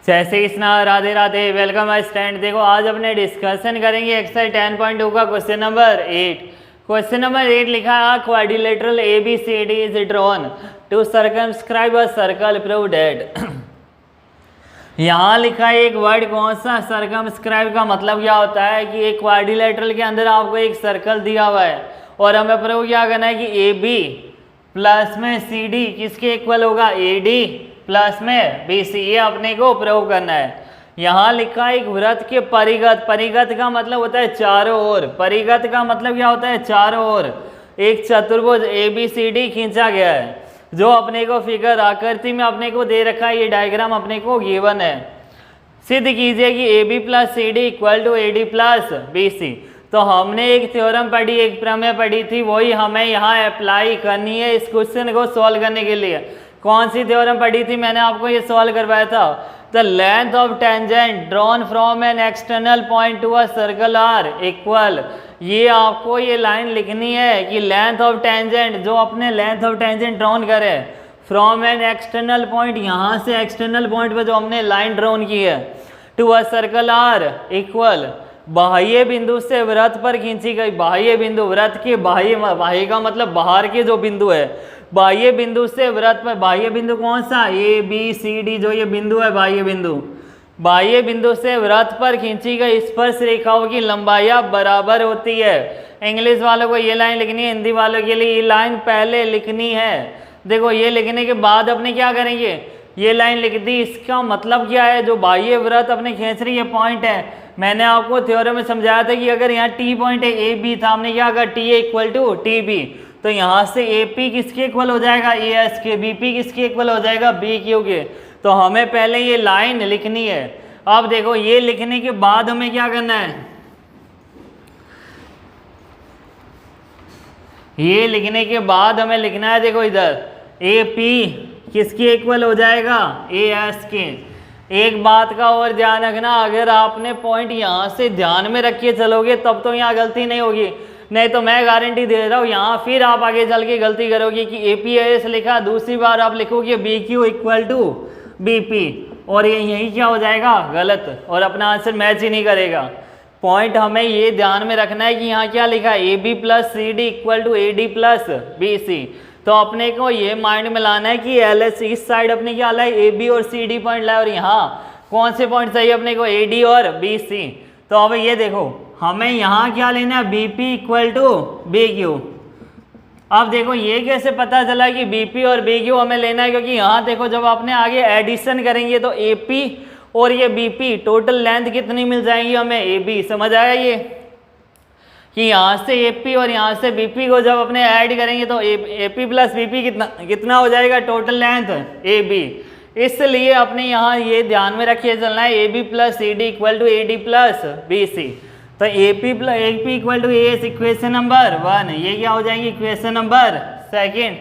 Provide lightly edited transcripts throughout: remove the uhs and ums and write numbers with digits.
जय Shri Krishna, Radhe Radhe. Welcome my stand. देखो आज अपने डिस्कशन करेंगे एक्सरसाइज 10.2 का क्वेश्चन नंबर 8। क्वेश्चन नंबर 8 लिखा है quadrilateral ABCD is drawn to circumscribe a circle, prove that. यहाँ लिखा है एक वर्ड कौन सा, सर्कमस्क्राइब का मतलब क्या होता है कि एक क्वाड्रिलेटरल के अंदर आपको एक सर्कल दिया हुआ है और हमें प्रूव क्या करना है कि AB प्लस में CD किसके इक्वल होगा, AD प्लस में BC, ये अपने को प्रूव करना है। यहाँ लिखा है एक वृत्त के परिगत, परिगत का मतलब होता है चारों ओर, परिगत का मतलब क्या होता है चारों ओर एक चतुर्भुज ABCD खींचा गया है जो अपने को फिगर आकृति में अपने को दे रखा है। ये डायग्राम अपने को गिवन है। सिद्ध कीजिए कि AB plus CD equal to AD plus BC। तो हमने एक थ्योरम पढ़ी, एक प्रमेय पढ़ी थी, वही हमें यहाँ अप्लाई करनी है इस क्वेश्चन को सॉल्व करने के लिए। कौन सी थ्योरम पढ़ी थी, मैंने आपको ये सॉल्व करवाया था। The length of tangent drawn from an external point to a circle are equal. ये आपको ये लाइन लिखनी है कि लेंथ ऑफ टेंजेंट, जो अपने लेंथ ऑफ टेंजेंट ड्रॉन करे फ्रॉम एन एक्सटर्नल पॉइंट, यहाँ से एक्सटर्नल पॉइंट पर जो हमने लाइन ड्रॉन की है, to a circle are equal बाह्य बिंदु से वृत्त पर खींची गई। बाह्य बिंदु, वृत्त के बाह्य, बाह्य का मतलब बाहर के जो बिंदु है, बाह्य बिंदु से वृत्त पर, बाह्य बिंदु कौन सा, ABCD जो ये बिंदु है बाह्य बिंदु, बाह्य बिंदु से वृत्त पर खींची गई स्पर्श रेखाओं की लंबाई बराबर होती है। इंग्लिश वालों को ये लाइन लिखनी है, हिंदी वालों के लिए ये लाइन पहले लिखनी है। देखो ये लिखने के बाद अपने क्या करेंगे, ये लाइन लिख दी, इसका मतलब क्या है, जो बाह्य वृत्त अपने खींच रही है पॉइंट है। मैंने आपको थ्योरम में समझाया था कि अगर यहाँ T पॉइंट है, AB था, हमने क्या कहा T इक्वल टू TB, तो यहाँ से AP किसके इक्वल हो जाएगा, AS के, BP किसके इक्वल हो जाएगा, BQ के। तो हमें पहले ये लाइन लिखनी है। अब देखो ये लिखने के बाद हमें क्या करना है, ये लिखने के बाद हमें लिखना है, देखो इधर AP किसके इक्वल हो जाएगा, AS के। एक बात का और ध्यान रखना, अगर आपने पॉइंट यहाँ से ध्यान में रख के चलोगे तब तो यहाँ गलती नहीं होगी, नहीं तो मैं गारंटी दे रहा हूँ यहाँ फिर आप आगे चल के गलती करोगे कि APAS लिखा, दूसरी बार आप लिखोगे BQ इक्वल टू BP और ये यही क्या हो जाएगा, गलत, और अपना आंसर मैच ही नहीं करेगा। पॉइंट हमें ये ध्यान में रखना है कि यहाँ क्या लिखा है, AB plus CD equal to AD plus BC। तो अपने को ये माइंड में लाना है कि LS इस साइड अपने क्या लाए, AB और CD पॉइंट लाए, और यहाँ कौन से पॉइंट चाहिए अपने को, AD और BC। तो अब ये देखो हमें यहाँ क्या लेना है, BP इक्वल टू BQ। अब देखो ये कैसे पता चला कि BP और BQ हमें लेना है, क्योंकि यहाँ देखो जब आपने आगे एडिशन करेंगे तो AP और ये BP टोटल लेंथ कितनी मिल जाएगी हमें, AB। समझ आया ये कि यहाँ से AP और यहाँ से BP को जब अपने ऐड करेंगे तो AP प्लस BP कितना हो जाएगा, टोटल लेंथ AB। इसलिए अपने यहाँ ये ध्यान में रखिए चलना है, AB plus CD equal to AD plus BC। तो AP equal to AS equation number 1, ये क्या हो जाएगी इक्वेशन नंबर 2।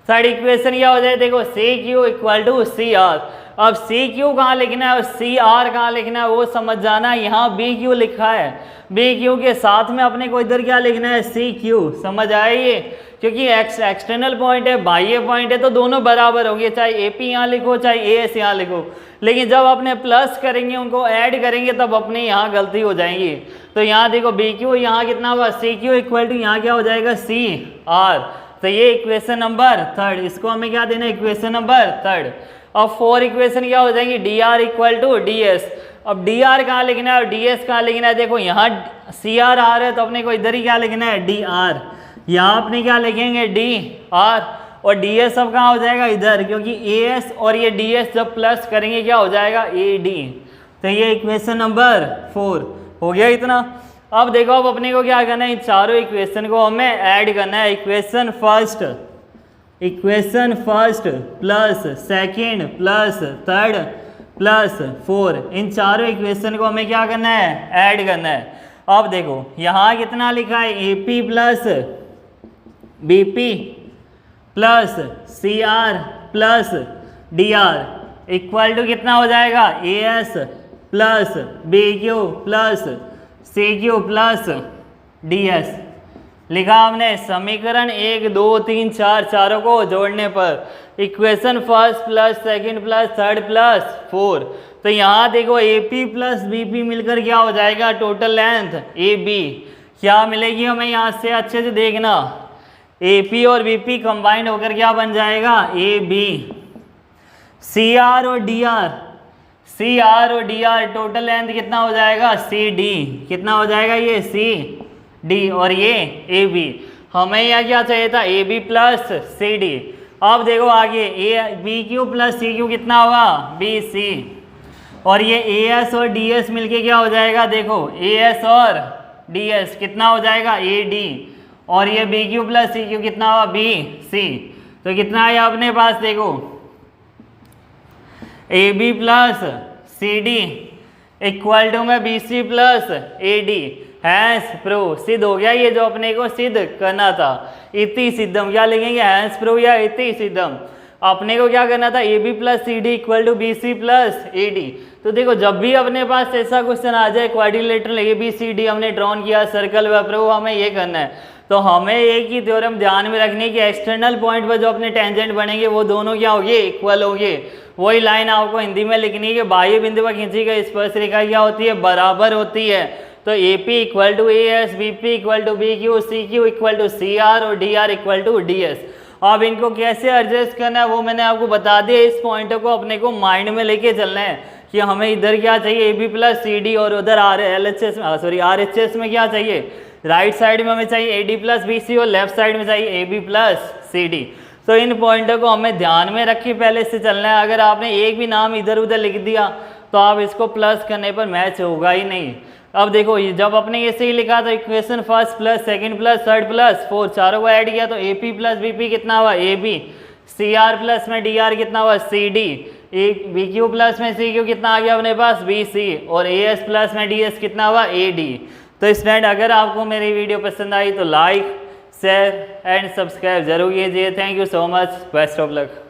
थर्ड इक्वेशन क्या हो जाए, देखो CQ इक्वल टू CR। अब CQ कहाँ लिखना है और CR कहाँ लिखना है वो समझ जाना। यहाँ BQ लिखा है, BQ के साथ में अपने को इधर क्या लिखना है, CQ। समझ आए ये, क्योंकि एक्सटर्नल पॉइंट है, बाह्य पॉइंट है, तो दोनों बराबर होंगे, चाहे AP यहाँ लिखो चाहे AS यहाँ लिखो। लेकिन जब अपने प्लस करेंगे, उनको ऐड करेंगे, तब अपने यहाँ गलती हो जाएंगी। तो यहाँ देखो BQ यहाँ कितना हुआ, CQ इक्वल टू यहाँ क्या हो जाएगा, CR। तो ये इक्वेशन नंबर 3, इसको हमें क्या देना है, इक्वेशन नंबर 3। अब 4 इक्वेशन क्या हो जाएंगी, DR इक्वल टू DS। अब DR कहाँ लिखना है और DS कहाँ लिखना है, देखो यहाँ CR आ रहा है तो अपने को इधर ही क्या लिखना है, DR। यहाँ अपने क्या लिखेंगे, DR, और DS अब कहाँ हो जाएगा, इधर, क्योंकि AS और ये DS जब प्लस करेंगे क्या हो जाएगा, AD। तो ये इक्वेशन नंबर 4 हो गया इतना। अब देखो अब अपने को क्या करना है, इन चारों इक्वेशन को हमें ऐड करना है। Equation first plus second plus third plus 4, इन चारों इक्वेशन को हमें क्या करना है, ऐड करना है। अब देखो यहाँ कितना लिखा है, AP plus BP plus CR plus DR equal to कितना हो जाएगा, AS plus BQ plus CQ plus DS। लिखा हमने समीकरण 1 2 3 4 चारों को जोड़ने पर equation first plus second plus third plus four. तो यहाँ देखो A P plus B P मिलकर क्या हो जाएगा, टोटल लेंथ ए बी। क्या मिलेगी हमें यहाँ से, अच्छे से देखना, ए पी और बी पी कंबाइंड होकर क्या बन जाएगा, ए बी। सी आर और डी आर, सी आर और डी आर टोटल लेंथ कितना हो जाएगा, सी डी। कितना हो जाएगा ये, सी डी, और ये ए बी। हमें यहाँ क्या चाहिए था, A B plus C D. अब देखो आगे, A B Q plus C Q कितना होगा, बी सी। और ये ए एस और डी एस मिलके क्या हो जाएगा, देखो ए एस और डी एस कितना हो जाएगा, ए डी। और ये B Q plus C Q कितना होगा, बी सी। तो कितना है अपने पास, देखो A B plus C D equal to में B C plus A D. Hence prove, सिद्ध हो गया ये जो अपने को सिद्ध करना था। इति सिद्धम, क्या लिखेंगे, हैंस प्रूव या इति सिद्धम। अपने को क्या करना था, A B plus C D equal to B C plus A D. तो देखो जब भी अपने पास ऐसा क्वेश्चन आ जाए, quadrilateral A B C D हमने ड्रॉन किया, सर्कल व प्रूव, हमें ये करना है। तो हमें एक ही थ्योरम ध्यान में रखने की, एक्सटर्नल पॉइंट पर जो अपने टेंजेंट बनेंगे वो दोनों क्या होंगे, इक्वल होंगे। वही लाइन आपको हिंदी में लिखनी है कि बाह्य बिंदु पर खींची गई स्पर्श रेखा क्या होती है, बराबर होती है। तो A P equal to A S, B P equal to B Q, C Q equal to C R और D R equal to D S. अब इनको कैसे एडजस्ट करना है वो मैंने आपको बता दिया। इस पॉइंट को अपने को माइंड में लेके चलना है कि हमें इधर क्या चाहिए, A B plus C D, और उधर आर एल एच एस में, सॉरी आर एच एस में क्या चाहिए, राइट साइड में हमें चाहिए A D plus B C और लेफ्ट साइड में चाहिए A B plus C D. तो इन पॉइंटों को हमें ध्यान में रख के पहले से चलना है। अगर आपने एक भी नाम इधर उधर लिख दिया तो आप इसको प्लस करने पर मैच होगा ही नहीं। अब देखो जब अपने ऐसे ही लिखा तो equation first plus second plus third plus four, चारों को ऐड किया तो A P plus B P कितना हुआ, A B. C R plus में डी आर कितना हुआ, सी डी। एक बी क्यू प्लस में सी क्यू कितना आ गया अपने पास, बी सी। और ए एस प्लस में डी एस कितना हुआ, ए डी। तो स्टूडेंट अगर आपको मेरी वीडियो पसंद आई तो लाइक शेयर एंड सब्सक्राइब जरूर कीजिए। Thank you so much, best of luck.